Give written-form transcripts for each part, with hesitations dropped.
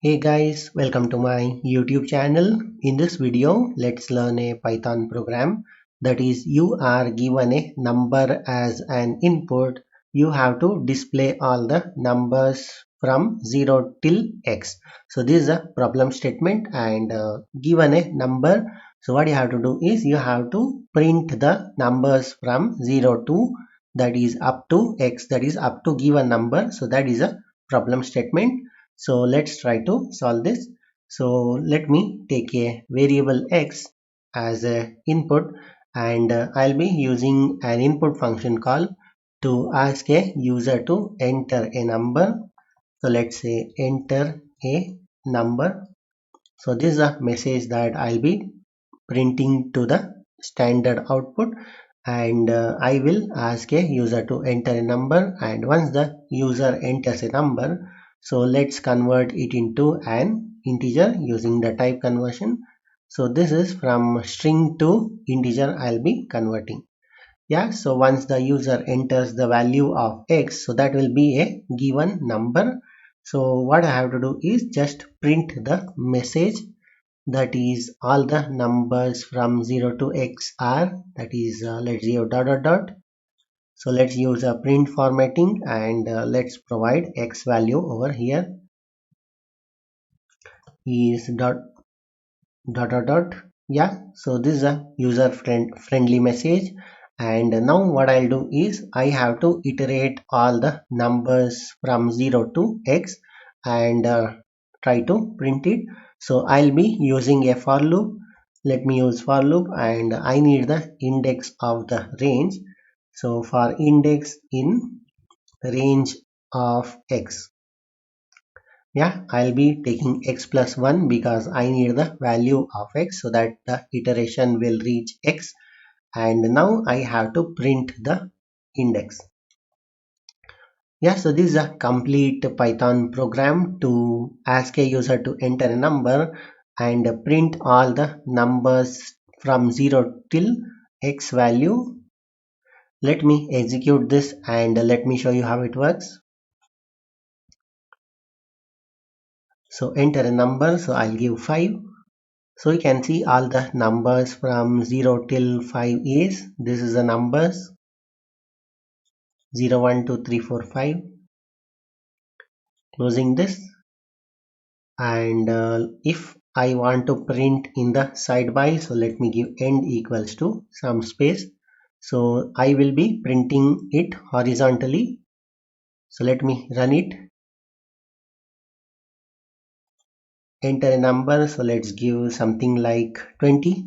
Hey guys, welcome to my YouTube channel. In this video, let's learn a Python program. That is, you are given a number as an input. You have to display all the numbers from 0 till x. So this is a problem statement and given a number. So what you have to do is you have to print the numbers from 0 to that is up to x, that is up to given number. So that is a problem statement. So let's try to solve this. So let me take a variable x as a input and I'll be using an input function call to ask a user to enter a number. So let's say enter a number. So this is a message that I'll be printing to the standard output and I will ask a user to enter a number, and once the user enters a number, so let's convert it into an integer using the type conversion. So this is from string to integer I'll be converting. Yeah, so once the user enters the value of x, so that will be a given number. So what I have to do is just print the message, that is all the numbers from 0 to x are, that is let's use dot dot dot. So let's use a print formatting and let's provide x value over here is dot dot dot dot. Yeah, so this is a user friendly message, and now what I'll do is I have to iterate all the numbers from 0 to x and try to print it. So I'll be using a for loop. Let me use for loop and I need the index of the range. So for index in range of x, yeah, I'll be taking x plus 1 because I need the value of x so that the iteration will reach x, and now I have to print the index. Yeah, so this is a complete Python program to ask a user to enter a number and print all the numbers from 0 till x value. Let me execute this and let me show you how it works. So enter a number, so I'll give 5. So you can see all the numbers from 0 till 5 is, this is the numbers 0, 1, 2, 3, 4, 5. Closing this, and if I want to print in the side by, so let me give end equals to some space. So I will be printing it horizontally. So let me run it. Enter a number, so let's give something like 20.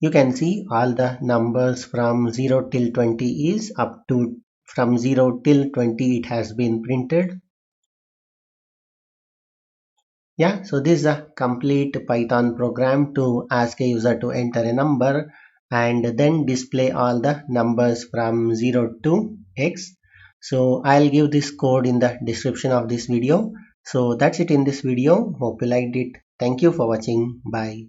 You can see all the numbers from 0 till 20 is up to, from 0 till 20 it has been printed. Yeah, so this is a complete Python program to ask a user to enter a number and then display all the numbers from 0 to x. So I'll give this code in the description of this video. So that's it in this video. Hope you liked it. Thank you for watching. Bye.